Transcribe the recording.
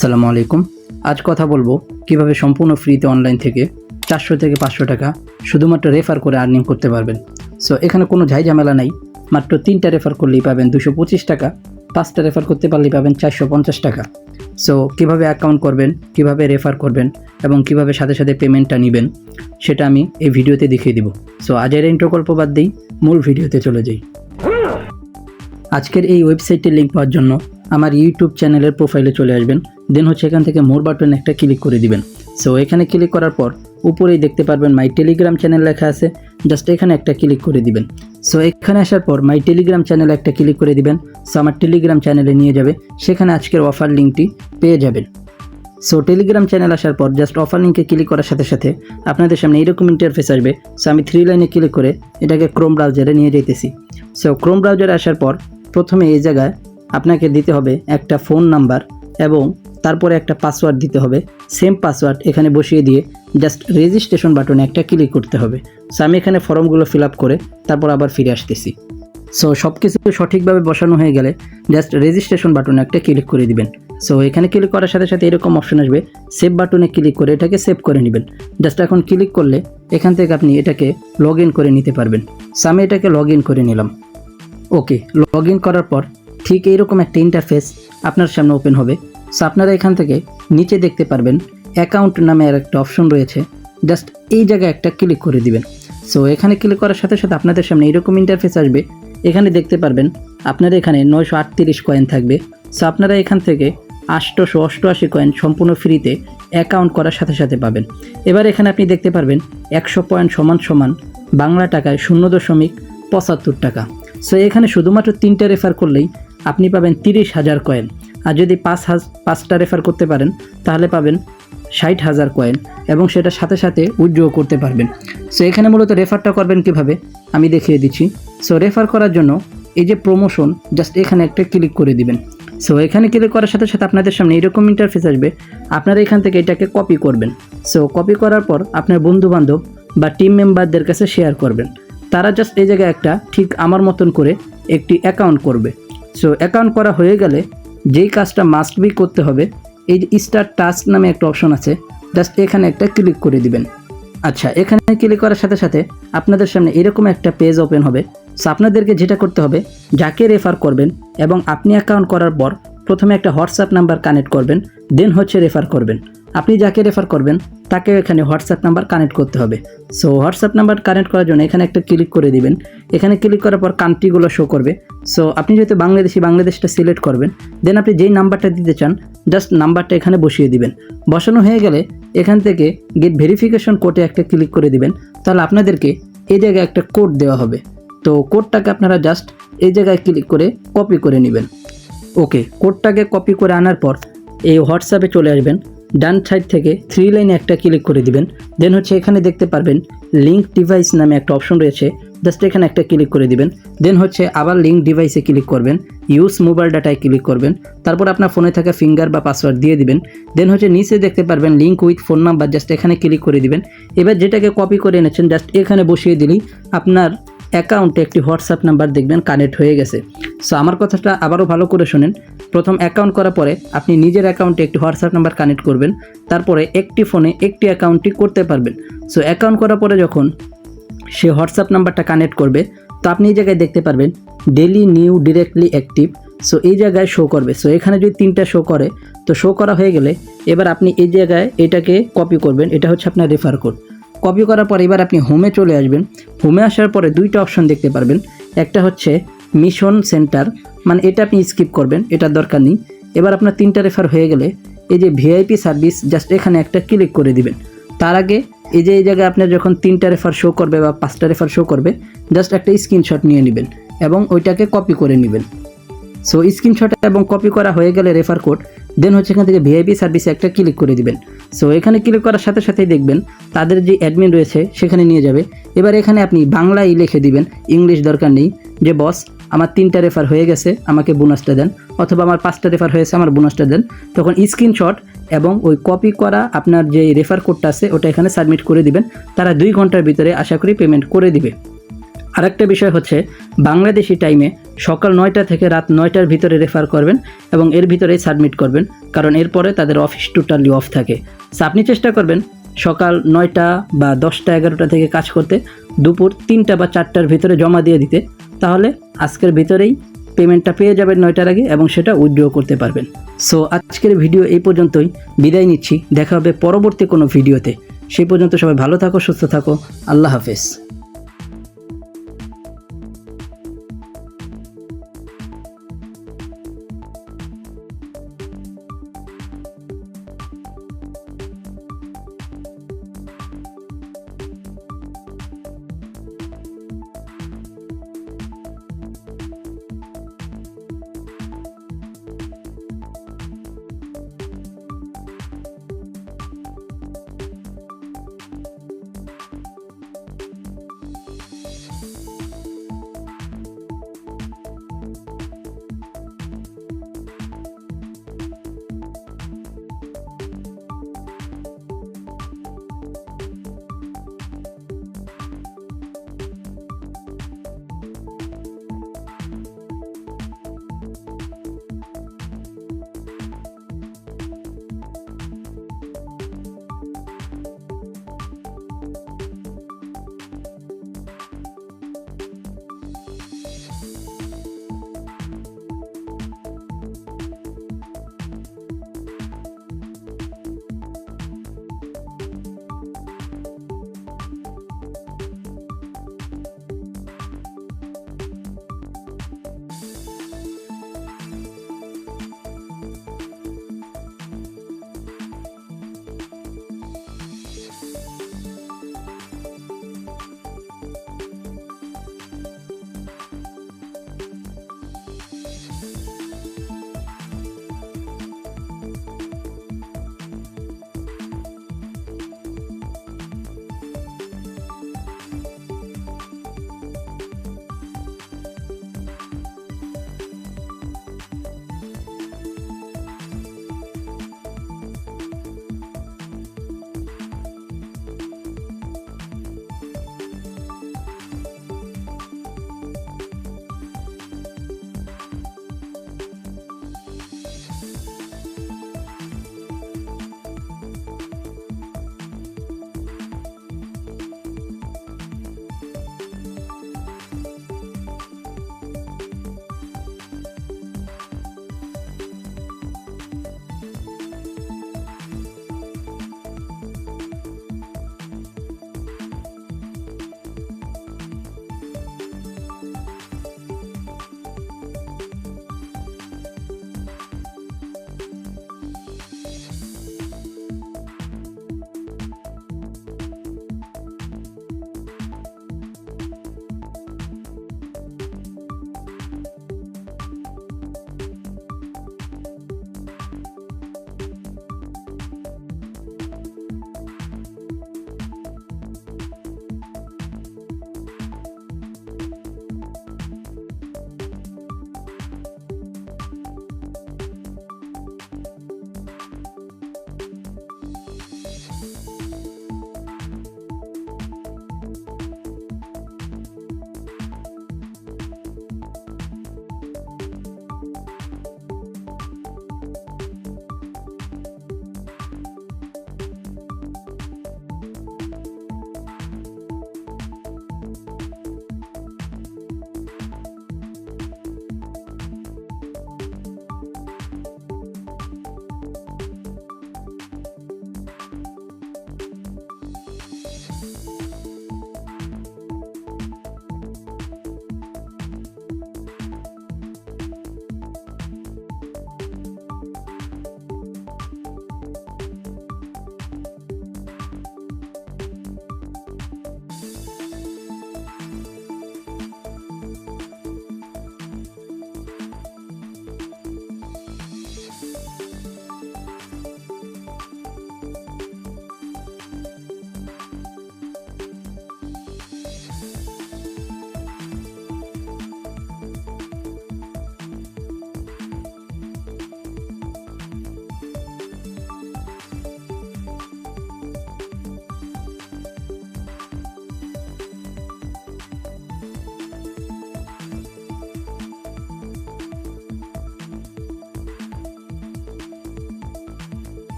আসসালামু আলাইকুম। আজ কথা বলবো কিভাবে সম্পূর্ণ ফ্রিতে অনলাইন থেকে 400 থেকে 500 টাকা শুধুমাত্র রেফার করে আর্নিং করতে পারবেন। সো এখানে কোনো ঝামেলা নাই, মাত্র 3টা রেফার করলেই পাবেন 225 টাকা, 5টা রেফার করতে পারলেই পাবেন 450 টাকা। সো কিভাবে অ্যাকাউন্ট করবেন, কিভাবে রেফার করবেন এবং কিভাবে সাথে সাথে পেমেন্টটা নেবেন সেটা আমি এই ভিডিওতে দেখিয়ে দিব। সো আজের ইন্ট্রো গল্প বাদ দিই, মূল ভিডিওতে চলে যাই। আজকের এই ওয়েবসাইটের লিঙ্ক পাওয়ার জন্য আমার ইউটিউব চ্যানেলের প্রোফাইলে চলে আসবেন। দেন এখান থেকে মোর বাটন একটা ক্লিক করে দিবেন। সো এখানে ক্লিক করার পর উপরেই দেখতে পারবেন মাই টেলিগ্রাম চ্যানেল লেখা আছে, জাস্ট এখানে একটা ক্লিক করে দিবেন। সো এখানে আসার পর মাই টেলিগ্রাম চ্যানেলে একটা ক্লিক করে দিবেন। সো আমার টেলিগ্রাম চ্যানেলে নিয়ে যাবে, সেখানে আজকের অফার লিঙ্কটি পেয়ে যাবেন। সো টেলিগ্রাম চ্যানেল আসার পর জাস্ট অফার লিঙ্কে ক্লিক করার সাথে সাথে আপনাদের সামনে এরকম ইন্টারফেস আসবে। সো আমি 3 লাইনে ক্লিক করে এটাকে ক্রোম ব্রাউজারে নিয়ে যেতেছি। সো ক্রোম ব্রাউজারে আসার পর প্রথমে এই জায়গায় আপনাকে দিতে হবে একটা ফোন নাম্বার এবং তারপরে একটা পাসওয়ার্ড দিতে হবে। সেম পাসওয়ার্ড এখানে বসিয়ে দিয়ে জাস্ট রেজিস্ট্রেশন বাটনে একটা ক্লিক করতে হবে। সো আমি এখানে ফর্মগুলো ফিল আপ করে তারপর আবার ফিরে আসতেছি। সো সব কিছু সঠিকভাবে বসানো হয়ে গেলে জাস্ট রেজিস্ট্রেশন বাটনে একটা ক্লিক করে দিবেন। সো এখানে ক্লিক করার সাথে সাথে এরকম অপশন আসবে, সেভ বাটনে ক্লিক করে এটাকে সেভ করে নেবেন। জাস্ট এখন ক্লিক করলে এখান থেকে আপনি এটাকে লগ ইন করে নিতে পারবেন। সো আমি এটাকে লগ ইন করে নিলাম। ওকে, লগ ইন করার পর ঠিক এইরকম একটা ইন্টারফেস আপনার সামনে ওপেন হবে। সো আপনারা এখান থেকে নিচে দেখতে পারবেন অ্যাকাউন্ট নামে আর একটা অপশন রয়েছে, জাস্ট এই জায়গায় একটা ক্লিক করে দিবেন। সো এখানে ক্লিক করার সাথে সাথে আপনাদের সামনে এরকম ইন্টারফেস আসবে। এখানে দেখতে পারবেন আপনারা এখানে 938 কয়েন থাকবে। সো আপনারা এখান থেকে 888 কয়েন সম্পূর্ণ ফ্রিতে অ্যাকাউন্ট করার সাথে সাথে পাবেন। এবার এখানে আপনি দেখতে পারবেন 100 পয়েন্ট সমান বাংলা টাকায় 0.75 টাকা। সো এখানে শুধুমাত্র 3টা রেফার করলেই আপনি পাবেন 30,000 কয়েন, আর যদি 5টা রেফার করতে পারেন তাহলে পাবেন 60,000 কয়েন এবং সেটার সাথে সাথে উইথড্র করতে পারবেন। সো এখানে মূলত রেফারটা করবেন কিভাবে আমি দেখিয়ে দিচ্ছি। সো রেফার করার জন্য এই যে প্রমোশন, জাস্ট এখানে একটা ক্লিক করে দিবেন। সো এখানে ক্লিক করার সাথে সাথে আপনাদের সামনে এরকম ইন্টারফেস আসবে। আপনারা এখান থেকে এটাকে কপি করবেন। সো কপি করার পর আপনার বন্ধুবান্ধব বা টিম মেম্বারদের কাছে শেয়ার করবেন। তারা জাস্ট এই জায়গায় একটা ঠিক আমার মতন করে একটি অ্যাকাউন্ট করবে। সো অ্যাকাউন্ট করা হয়ে গেলে যেই কাজটা মাস্ট বি করতে হবে, এই যে স্টার্ট টাস্ক নামে একটা অপশন আছে, জাস্ট এখানে একটা ক্লিক করে দিবেন। আচ্ছা, এখানে ক্লিক করার সাথে সাথে আপনাদের সামনে এরকম একটা পেজ ওপেন হবে। সো আপনাদেরকে যেটা করতে হবে, যাকে রেফার করবেন এবং আপনি অ্যাকাউন্ট করার পর প্রথমে একটা হোয়াটসঅ্যাপ নাম্বার কানেক্ট করবেন, দেন রেফার করবেন। আপনি যাকে রেফার করবেন তাকে এখানে হোয়াটসঅ্যাপ নাম্বার কানেক্ট করতে হবে। সো হোয়াটসঅ্যাপ নাম্বার কানেক্ট করার জন্য এখানে একটা ক্লিক করে দিবেন। এখানে ক্লিক করার পর কান্ট্রিগুলো শো করবে। সো আপনি যেহেতু বাংলাদেশটা সিলেক্ট করবেন, দেন আপনি যেই নাম্বারটা দিতে চান জাস্ট নাম্বারটা এখানে বসিয়ে দিবেন। বসানো হয়ে গেলে এখান থেকে গেট ভেরিফিকেশন কোডে একটা ক্লিক করে দিবেন। তাহলে আপনাদেরকে এই জায়গায় একটা কোড দেওয়া হবে। তো কোডটাকে আপনারা জাস্ট এই জায়গায় ক্লিক করে কপি করে নেবেন। ওকে, কোডটাকে কপি করে আনার পর এই হোয়াটসঅ্যাপে চলে আসবেন। ডান সাইড থেকে 3 লাইনে একটা ক্লিক করে দিবেন। দেন এখানে দেখতে পারবেন লিঙ্ক ডিভাইস নামে একটা অপশন রয়েছে, জাস্ট এখানে একটা ক্লিক করে দিবেন। দেন আবার লিঙ্ক ডিভাইসে ক্লিক করবেন, ইউজ মোবাইল ডাটায় ক্লিক করবেন। তারপর আপনার ফোনে থাকা ফিঙ্গার বা পাসওয়ার্ড দিয়ে দিবেন। দেন নিচে দেখতে পারবেন link with phone number, just এখানে ক্লিক করে দিবেন। এবার যেটাকে কপি করে এনেছেন জাস্ট এখানে বসিয়ে দিলেই আপনার অ্যাকাউন্টে একটি হোয়াটসঅ্যাপ নাম্বার দেখবেন কানেক্ট হয়ে গেছে। সো আমার কথাটা আবারও ভালো করে শোনেন। প্রথম অ্যাকাউন্ট করার পরে আপনি নিজের অ্যাকাউন্টে একটি হোয়াটসঅ্যাপ নাম্বার কানেক্ট করবেন, তারপরে একটি ফোনে একটি অ্যাকাউন্টটি করতে পারবেন। সো অ্যাকাউন্ট করার পরে যখন সে হোয়াটসঅ্যাপ নাম্বারটা কানেক্ট করবে, তো আপনি এই জায়গায় দেখতে পারবেন daily new directly active. So এই জায়গায় শো করবে। সো এখানে যদি 3টা শো করে, তো শো করা হয়ে গেলে এবার আপনি এই জায়গায় এটাকে কপি করবেন। এটা হচ্ছে আপনার রেফার কোড। কপি করার পর এবার আপনি হোমে চলে আসবেন। হোমে আসার পরে 2টা অপশন দেখতে পারবেন। একটা হচ্ছে মিশন সেন্টার, মানে এটা আপনি স্কিপ করবেন, এটার দরকার নেই। এবার আপনার 3টা রেফার হয়ে গেলে এই যে ভিআইপি সার্ভিস, জাস্ট এখানে একটা ক্লিক করে দিবেন। তার আগে এই জায়গায় আপনার যখন 3টা রেফার শো করবে বা 5টা রেফার শো করবে, জাস্ট একটা স্ক্রিনশট নিয়ে নেবেন এবং ওইটাকে কপি করে নেবেন। সো স্ক্রিনশট এবং কপি করা হয়ে গেলে রেফার কোড, দেন এখান থেকে ভিআইপি সার্ভিসে একটা ক্লিক করে দিবেন। সো এখানে ক্লিক করার সাথে সাথেই দেখবেন তাদের যে অ্যাডমিন রয়েছে সেখানে নিয়ে যাবে। এবার এখানে আপনি বাংলায় লিখে দিবেন, ইংলিশ দরকার নেই, যে বস আমার 3টা রেফার হয়ে গেছে, আমাকে বোনাসটা দেন, অথবা আমার 5টা রেফার হয়েছে, আমার বোনাসটা দেন। তখন স্ক্রিনশট এবং ওই কপি করা আপনার যে রেফার কোডটা আছে ওটা এখানে সাবমিট করে দিবেন। তারা 2 ঘন্টার ভিতরে আশা করি পেমেন্ট করে দিবে। আরেকটা বিষয় হচ্ছে বাংলাদেশি টাইমে সকাল 9টা থেকে রাত 9টার ভিতরে রেফার করবেন এবং এর ভিতরেই সাবমিট করবেন, কারণ এরপরে তাদের অফিস টোটালি অফ থাকে। সো আপনি চেষ্টা করবেন সকাল 9টা বা 10টা 11টা থেকে কাজ করতে, দুপুর 3টা বা 4টার ভিতরে জমা দিয়ে দিতে, তাহলে আজকের ভিতরেই পেমেন্টটা পেয়ে যাবেন 9টার আগে এবং সেটা উইথড্র করতে পারবেন। সো আজকের ভিডিও এই পর্যন্তই, বিদায় নিচ্ছি, দেখা হবে পরবর্তী কোনো ভিডিওতে। সেই পর্যন্ত সবাই ভালো থাকো, সুস্থ থাকো, আল্লাহ হাফেজ।